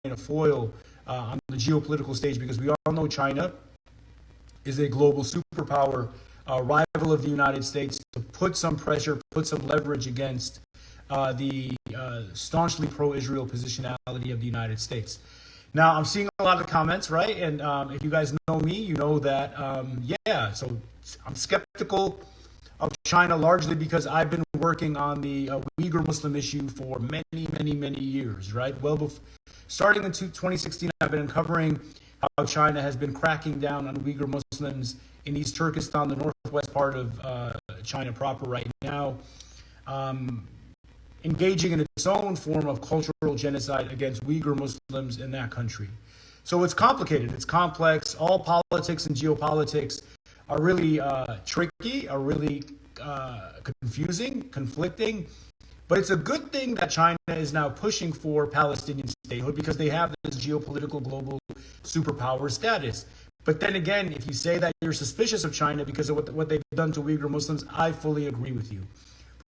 a foil on the geopolitical stage, because we all know China is a global superpower, rival of the United States, to put some pressure, put some leverage against the staunchly pro-Israel positionality of the United States. Now, I'm seeing a lot of comments, right? And if you guys know me, you know that, so I'm skeptical of China, largely because I've been working on the Uyghur Muslim issue for many years, right? Well, starting in 2016, I've been uncovering how China has been cracking down on Uyghur Muslims in East Turkestan, the northwest part of China proper right now, engaging in its own form of cultural genocide against Uyghur Muslims in that country. So it's complicated, it's complex. All politics and geopolitics are really tricky, are really confusing, conflicting. But it's a good thing that China is now pushing for Palestinian statehood, because they have this geopolitical global superpower status. But then again, if you say that you're suspicious of China because of what they've done to Uyghur Muslims, I fully agree with you.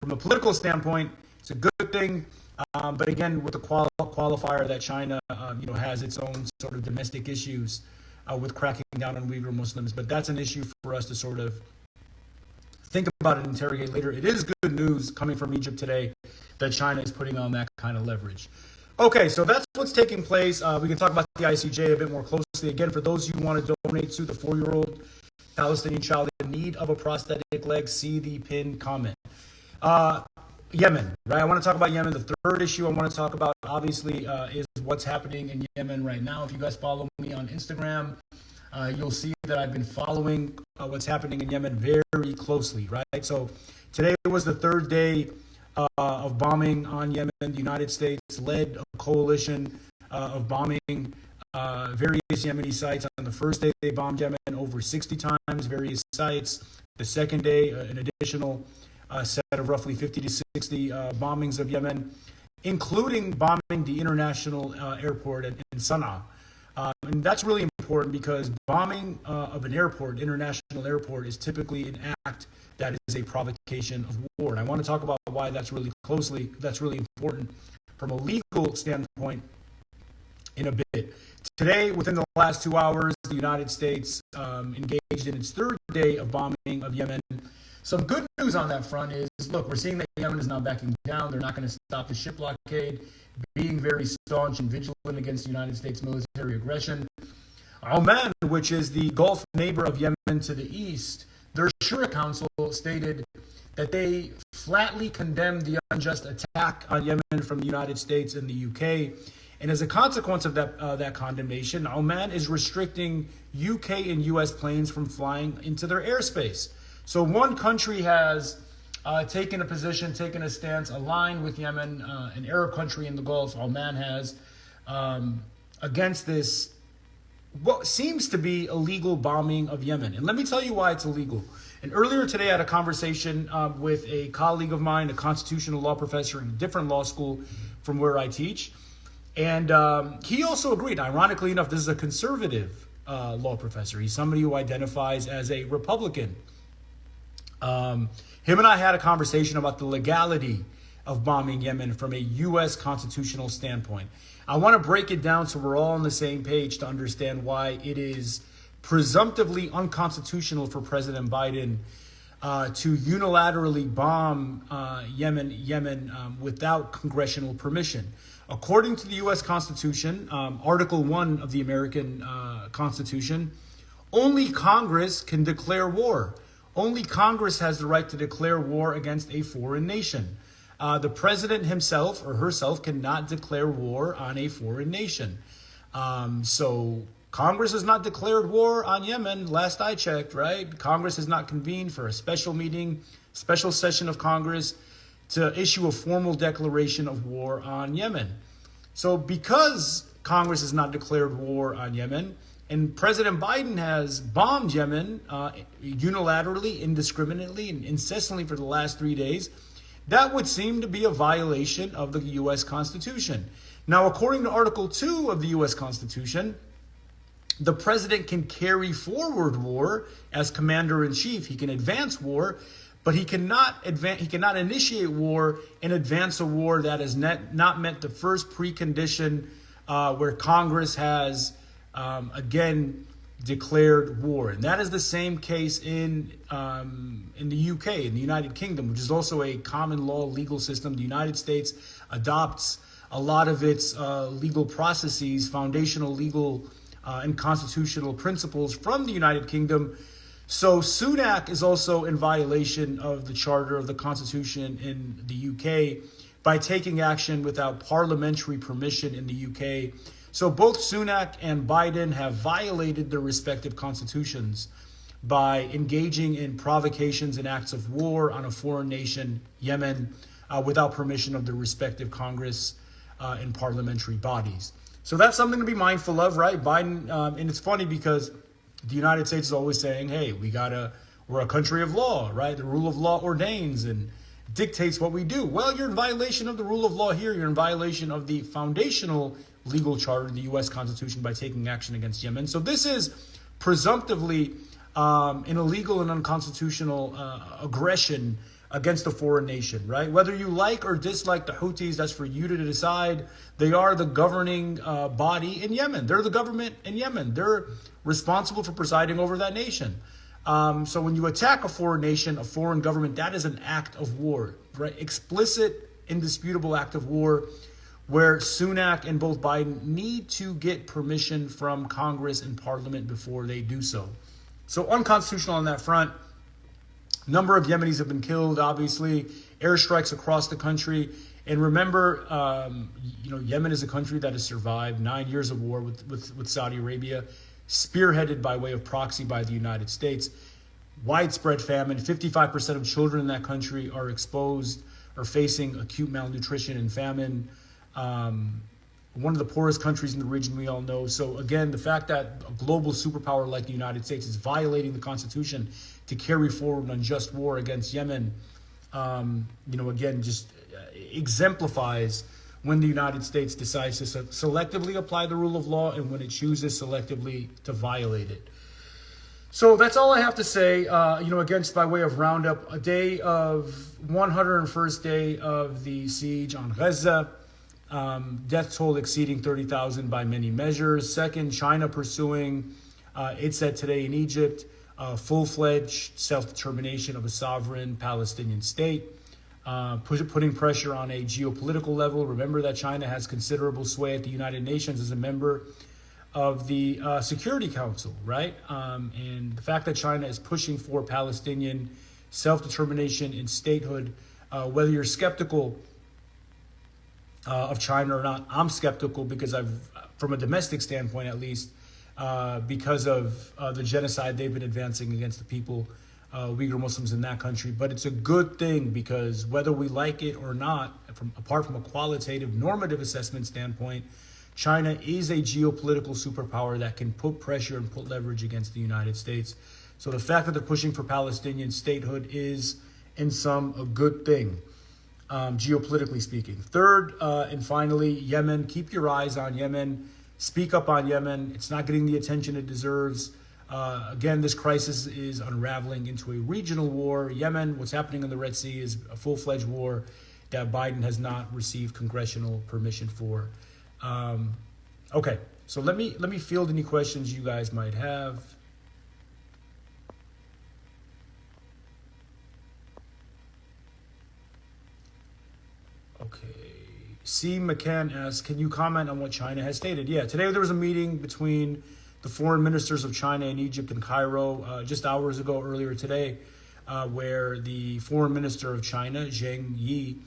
From a political standpoint, it's a good thing. But again, with the qualifier that China has its own sort of domestic issues with cracking down on Uyghur Muslims. But that's an issue for us to sort of think about and interrogate later. It is good news coming from Egypt today that China is putting on that kind of leverage. Okay, so that's what's taking place. We can talk about the ICJ a bit more closely. Again, for those who want to donate to the 4-year-old Palestinian child in need of a prosthetic leg, see the pinned comment. Yemen, right? I want to talk about Yemen. The third issue I want to talk about, obviously, is what's happening in Yemen right now. If you guys follow me on Instagram, you'll see that I've been following what's happening in Yemen very closely, right? So today was the third day of bombing on Yemen. The United States led a coalition of bombing various Yemeni sites. On the first day, they bombed Yemen over 60 times, various sites. The second day, an additional set of roughly 50 to 60 bombings of Yemen, including bombing the international airport in Sana'a. And that's really important, because bombing of an airport, international airport, is typically an act that is a provocation of war. And I want to talk about why that's really important from a legal standpoint in a bit. Today, within the last 2 hours, the United States engaged in its third day of bombing of Yemen. Some good news on that front is, look, we're seeing that Yemen is now backing down. They're not going to stop the ship blockade, being very staunch and vigilant against the United States military aggression. Oman, which is the Gulf neighbor of Yemen to the east, their Shura Council stated that they flatly condemned the unjust attack on Yemen from the United States and the UK. And as a consequence of that condemnation, Oman is restricting UK and US planes from flying into their airspace. So one country has taken a position, taken a stance aligned with Yemen, an Arab country in the Gulf, Oman has, against this, what seems to be illegal bombing of Yemen. And let me tell you why it's illegal. And earlier today, I had a conversation with a colleague of mine, a constitutional law professor in a different law school from where I teach. And he also agreed. Ironically enough, this is a conservative law professor. He's somebody who identifies as a Republican. Him and I had a conversation about the legality of bombing Yemen from a U.S. constitutional standpoint. I want to break it down so we're all on the same page to understand why it is presumptively unconstitutional for President Biden to unilaterally bomb Yemen without congressional permission. According to the U.S. Constitution, Article 1 of the American Constitution, only Congress can declare war. Only Congress has the right to declare war against a foreign nation. The president himself or herself cannot declare war on a foreign nation. So Congress has not declared war on Yemen, last I checked, right? Congress has not convened for a special meeting, special session of Congress to issue a formal declaration of war on Yemen. So because Congress has not declared war on Yemen, and President Biden has bombed Yemen unilaterally, indiscriminately, and incessantly for the last 3 days, that would seem to be a violation of the U.S. Constitution. Now, according to Article 2 of the U.S. Constitution, the president can carry forward war as commander-in-chief. He can advance war, but he cannot initiate war and advance a war that has not met the first precondition where Congress has, again, declared war. And that is the same case in the UK, in the United Kingdom, which is also a common law legal system. The United States adopts a lot of its legal processes, foundational legal and constitutional principles from the United Kingdom. So Sunak is also in violation of the Charter of the Constitution in the UK by taking action without parliamentary permission in the UK. So both Sunak and Biden have violated their respective constitutions by engaging in provocations and acts of war on a foreign nation, Yemen, without permission of their respective Congress and parliamentary bodies. So that's something to be mindful of, right? Biden, and it's funny because the United States is always saying, hey, we're a country of law, right? The rule of law ordains and dictates what we do. Well, you're in violation of the rule of law here. You're in violation of the foundational legal charter, the U.S. Constitution, by taking action against Yemen. So this is presumptively an illegal and unconstitutional aggression against a foreign nation, right? Whether you like or dislike the Houthis, that's for you to decide. They are the governing body in Yemen. They're the government in Yemen. They're responsible for presiding over that nation. So when you attack a foreign nation, a foreign government, that is an act of war, right? Explicit, indisputable act of war, where Sunak and both Biden need to get permission from Congress and Parliament before they do so. So unconstitutional on that front. Number of Yemenis have been killed, obviously. Airstrikes across the country. And remember, Yemen is a country that has survived 9 years of war with Saudi Arabia, spearheaded by way of proxy by the United States. Widespread famine. 55% of children in that country are exposed or facing acute malnutrition and famine. One of the poorest countries in the region, we all know. So again, the fact that a global superpower like the United States is violating the Constitution to carry forward an unjust war against Yemen, again, just exemplifies when the United States decides to selectively apply the rule of law and when it chooses selectively to violate it. So that's all I have to say, against by way of roundup, a day of 101st day of the siege on Gaza. Death toll exceeding 30,000 by many measures. Second, China pursuing, it said today in Egypt, full-fledged self-determination of a sovereign Palestinian state, putting pressure on a geopolitical level. Remember that China has considerable sway at the United Nations as a member of the Security Council, right? And the fact that China is pushing for Palestinian self-determination and statehood, whether you're skeptical of China or not, I'm skeptical because from a domestic standpoint at least, because of the genocide they've been advancing against the people, Uyghur Muslims in that country. But it's a good thing because whether we like it or not, apart from a qualitative, normative assessment standpoint, China is a geopolitical superpower that can put pressure and put leverage against the United States. So the fact that they're pushing for Palestinian statehood is, in sum, a good thing. Geopolitically speaking. Third, and finally, Yemen. Keep your eyes on Yemen. Speak up on Yemen. It's not getting the attention it deserves. Again, this crisis is unraveling into a regional war. Yemen, what's happening in the Red Sea is a full-fledged war that Biden has not received congressional permission for. Okay, so let me field any questions you guys might have. Okay. C. McCann asks, can you comment on what China has stated? Yeah, today there was a meeting between the foreign ministers of China and Egypt in Cairo just hours ago, earlier today, where the foreign minister of China, Zheng Yi,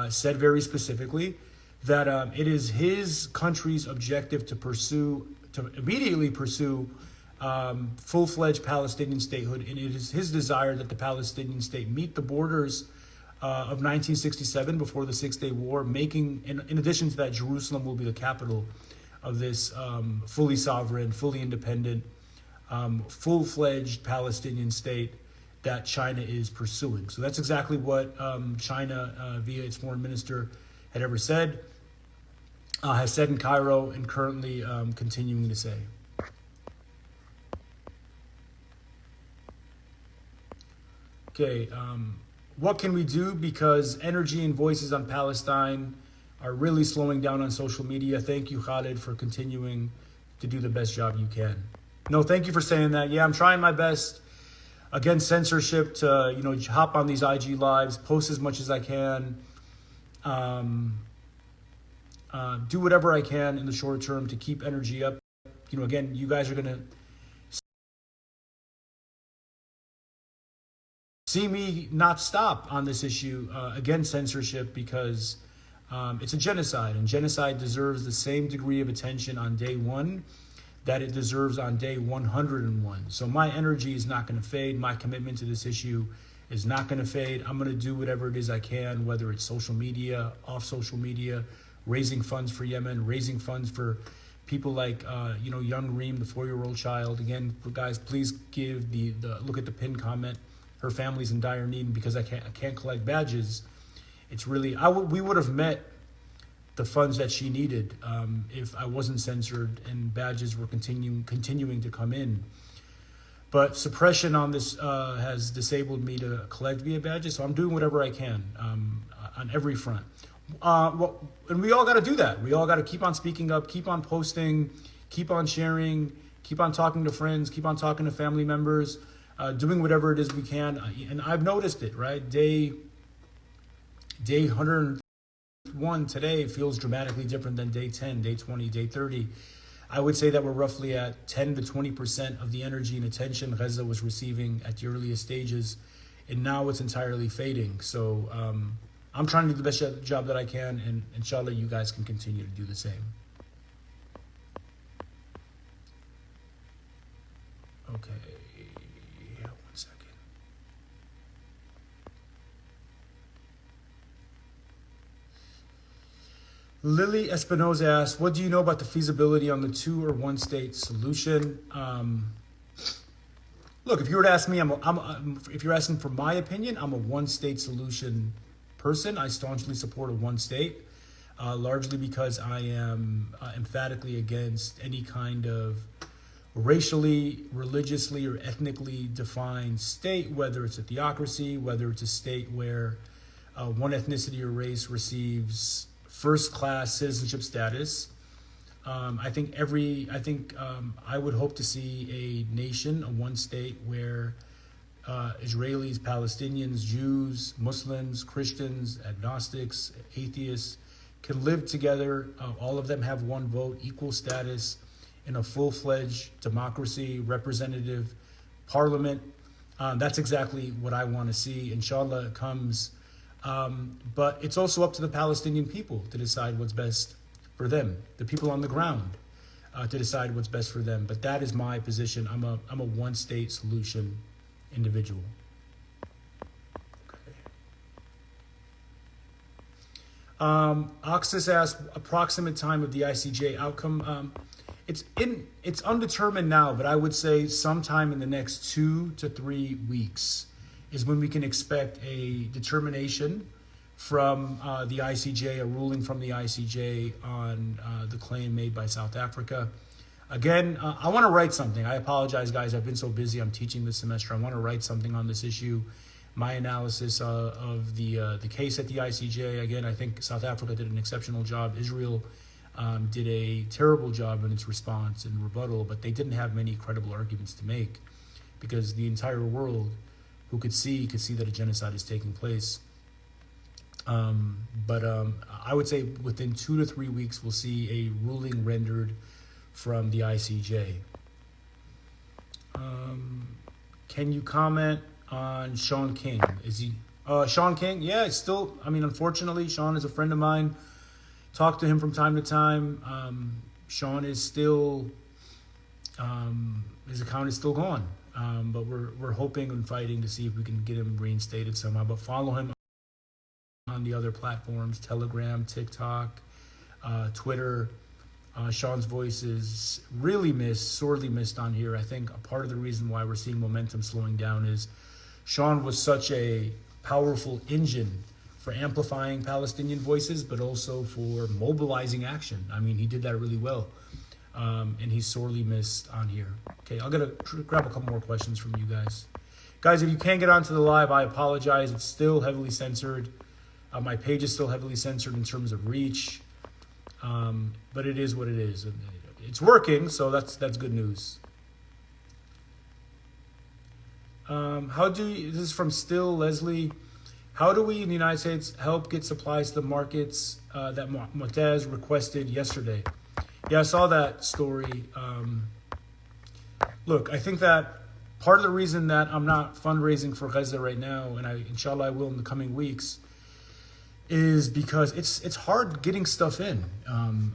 said very specifically that it is his country's objective to immediately pursue full-fledged Palestinian statehood, and it is his desire that the Palestinian state meet the borders of 1967 before the Six-Day War, making, in addition to that, Jerusalem will be the capital of this fully sovereign, fully independent, full-fledged Palestinian state that China is pursuing. So that's exactly what China, via its foreign minister, had ever said, has said in Cairo, and currently continuing to say. Okay, what can we do? Because energy and voices on Palestine are really slowing down on social media. Thank you, Khaled, for continuing to do the best job you can. No, thank you for saying that. Yeah, I'm trying my best against censorship to, hop on these IG lives, post as much as I can, do whatever I can in the short term to keep energy up. Again, you guys are going to see me not stop on this issue against censorship because it's a genocide, and genocide deserves the same degree of attention on day one that it deserves on day 101. So my energy is not going to fade. My commitment to this issue is not going to fade. I'm going to do whatever it is I can, whether it's social media, off social media, raising funds for Yemen, raising funds for people like, young Reem, the 4-year-old child. Again, guys, please give the look at the pinned comment. Her family's in dire need, and because I can't collect badges. It's really, we would have met the funds that she needed if I wasn't censored and badges were continuing to come in. But suppression on this has disabled me to collect via badges, so I'm doing whatever I can on every front. And we all got to do that. We all got to keep on speaking up, keep on posting, keep on sharing, keep on talking to friends, keep on talking to family members, doing whatever it is we can. And I've noticed it, right? Day 101 today feels dramatically different than day 10, day 20, day 30. I would say that we're roughly at 10 to 20% of the energy and attention Gaza was receiving at the earliest stages, and now it's entirely fading. So I'm trying to do the best job that I can, and inshallah you guys can continue to do the same. Okay, 1 second. Lily Espinoza asks, what do you know about the feasibility on the 2 or 1 state solution? Look, if you were to ask me, if you're asking for my opinion, I'm a 1 state solution person. I staunchly support a 1 state, largely because I am emphatically against any kind of racially, religiously, or ethnically defined state, whether it's a theocracy, whether it's a state where one ethnicity or race receives first-class citizenship status. I would hope to see a nation, a 1 state where Israelis, Palestinians, Jews, Muslims, Christians, agnostics, atheists can live together. All of them have 1 vote, equal status in a full-fledged democracy, representative parliament. That's exactly what I want to see. Inshallah, it comes. But it's also up to the Palestinian people to decide what's best for them, the people on the ground to decide what's best for them. But that is my position. I'm a 1 state solution individual. Okay. Oxus asked, approximate time of the ICJ outcome. It's undetermined now, but I would say sometime in the next 2 to 3 weeks is when we can expect a determination from the ICJ, a ruling from the ICJ on the claim made by South Africa. Again, I want to write something. I apologize, guys. I've been so busy. I'm teaching this semester. I want to write something on this issue. My analysis of the case at the ICJ. Again, I think South Africa did an exceptional job. Israel did a terrible job in its response and rebuttal, but they didn't have many credible arguments to make because the entire world who could see that a genocide is taking place. But I would say within 2 to 3 weeks, we'll see a ruling rendered from the ICJ. Can you comment on Sean King? Is he Sean King? Yeah, it's still. I mean, unfortunately, Sean is a friend of mine. Talk to him from time to time. Sean is still. His account is still gone. But we're hoping and fighting to see if we can get him reinstated somehow. But follow him on the other platforms: Telegram, TikTok, Twitter. Sean's voice is really sorely missed on here. I think a part of the reason why we're seeing momentum slowing down is Sean was such a powerful engine for amplifying Palestinian voices, but also for mobilizing action. I mean, he did that really well. And he's sorely missed on here. Okay, I'm going to grab a couple more questions from you guys. Guys, if you can't get onto the live, I apologize. It's still heavily censored. My page is still heavily censored in terms of reach, but it is what it is. It's working, so that's good news. This is from Still Leslie. How do we in the United States help get supplies to the markets that Montez requested yesterday? Yeah, I saw that story. Look, I think that part of the reason that I'm not fundraising for Gaza right now, and inshallah I will in the coming weeks, is because it's hard getting stuff in.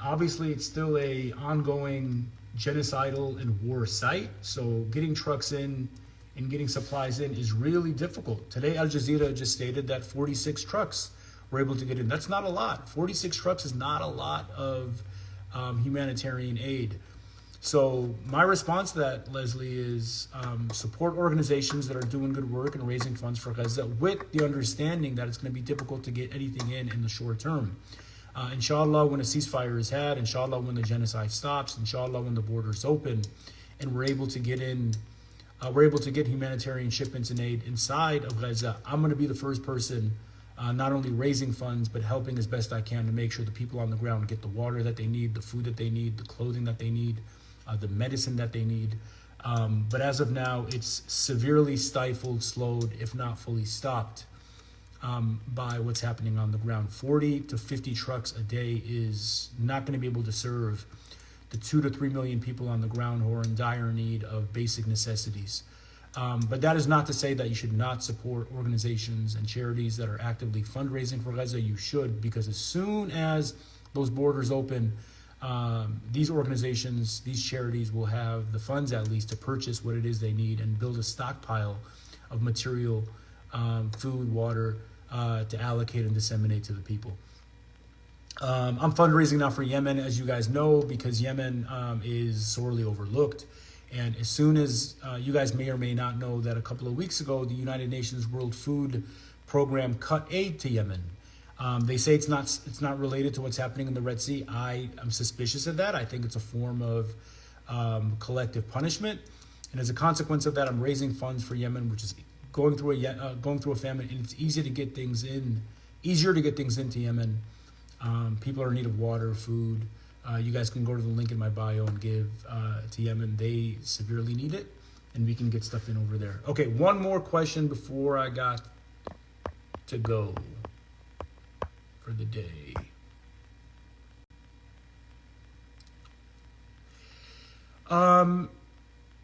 Obviously, it's still a ongoing genocidal and war site, so getting trucks in and getting supplies in is really difficult. Today, Al Jazeera just stated that 46 trucks were able to get in. That's not a lot. 46 trucks is not a lot of humanitarian aid. So my response to that, Leslie, is support organizations that are doing good work and raising funds for Gaza with the understanding that it's going to be difficult to get anything in the short term. Inshallah, when a ceasefire is had, inshallah, when the genocide stops, inshallah, when the borders open, and we're able to get humanitarian shipments and aid inside of Gaza, I'm going to be the first person not only raising funds, but helping as best I can to make sure the people on the ground get the water that they need, the food that they need, the clothing that they need, the medicine that they need. But as of now, it's severely stifled, slowed, if not fully stopped by what's happening on the ground. 40 to 50 trucks a day is not going to be able to serve the 2 to 3 million people on the ground who are in dire need of basic necessities. But that is not to say that you should not support organizations and charities that are actively fundraising for Gaza. You should, because as soon as those borders open, these organizations, these charities will have the funds at least to purchase what it is they need and build a stockpile of material, food, water, to allocate and disseminate to the people. I'm fundraising now for Yemen, as you guys know, because Yemen is sorely overlooked. And as soon as you guys may or may not know that a couple of weeks ago, the United Nations World Food Program cut aid to Yemen. They say it's not related to what's happening in the Red Sea. I am suspicious of that. I think it's a form of collective punishment. And as a consequence of that, I'm raising funds for Yemen, which is going through a famine, and it's easier to get things into Yemen. People are in need of water, food. You guys can go to the link in my bio and give to Yemen. They severely need it, and we can get stuff in over there. Okay, one more question before I got to go for the day.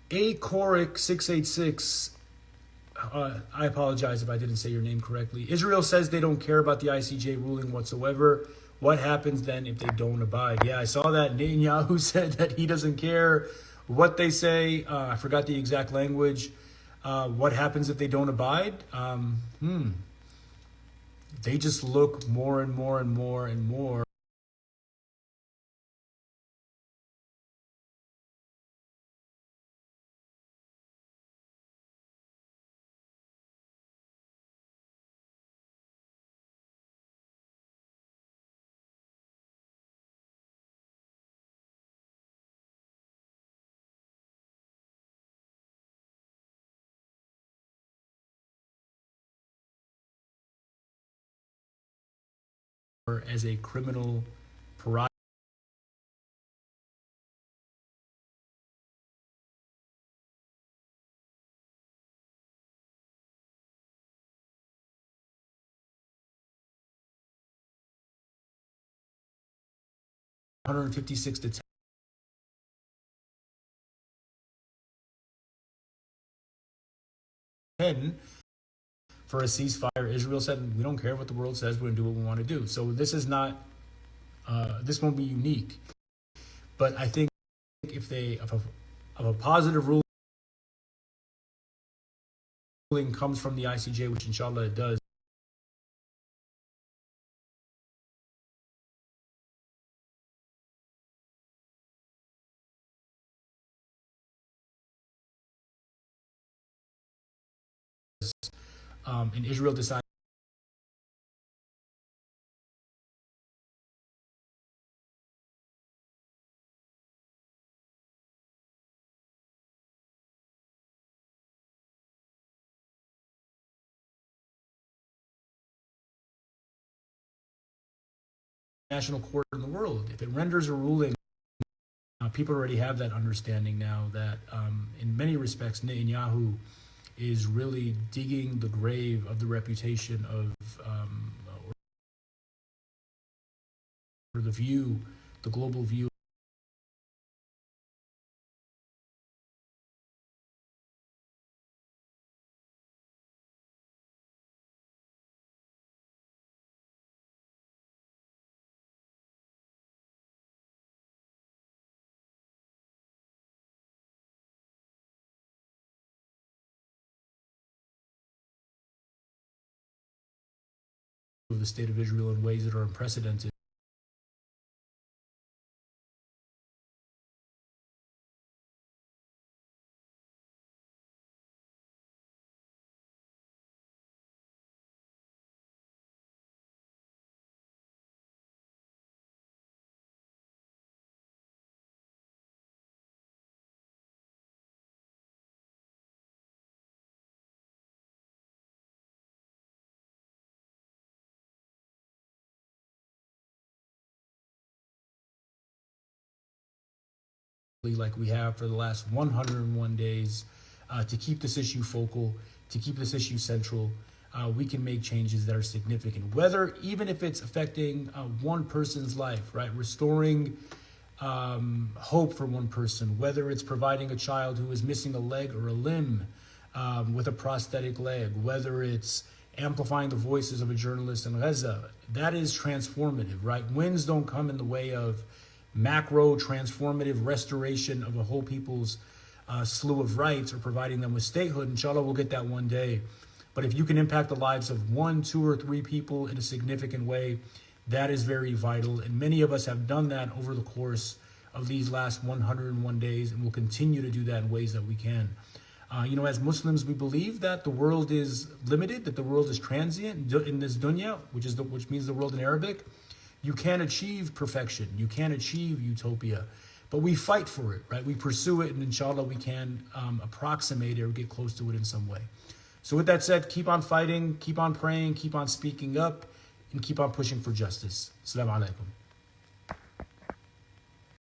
Acoric686. I apologize if I didn't say your name correctly. Israel says they don't care about the ICJ ruling whatsoever. What happens then if they don't abide? Yeah, I saw that Netanyahu said that he doesn't care what they say. I forgot the exact language. What happens if they don't abide? They just look more and more and more and more as a criminal prerogative. $156 to 10 for a ceasefire. Israel said, we don't care what the world says, we're going to do what we want to do. So this is not, this won't be unique. But I think if a positive ruling comes from the ICJ, which inshallah it does, and Israel decides national court in the world. If it renders a ruling, people already have that understanding now that in many respects, Netanyahu is really digging the grave of the reputation of or the view, the global view of the state of Israel in ways that are unprecedented. Like we have for the last 101 days to keep this issue focal, to keep this issue central. We can make changes that are significant, whether even if it's affecting one person's life, right? Restoring hope for one person, whether it's providing a child who is missing a leg or a limb with a prosthetic leg, whether it's amplifying the voices of a journalist in Gaza. That is transformative, right? Wins don't come in the way of macro transformative restoration of a whole people's slew of rights or providing them with statehood. Inshallah, we'll get that one day. But if you can impact the lives of 1, 2, or 3 people in a significant way, that is very vital. And many of us have done that over the course of these last 101 days, and will continue to do that in ways that we can. As Muslims, we believe that the world is limited, that the world is transient in this dunya, which means the world in Arabic. You can't achieve perfection. You can't achieve utopia. But we fight for it, right? We pursue it, and inshallah, we can approximate it or get close to it in some way. So with that said, keep on fighting, keep on praying, keep on speaking up, and keep on pushing for justice. Assalamu alaikum.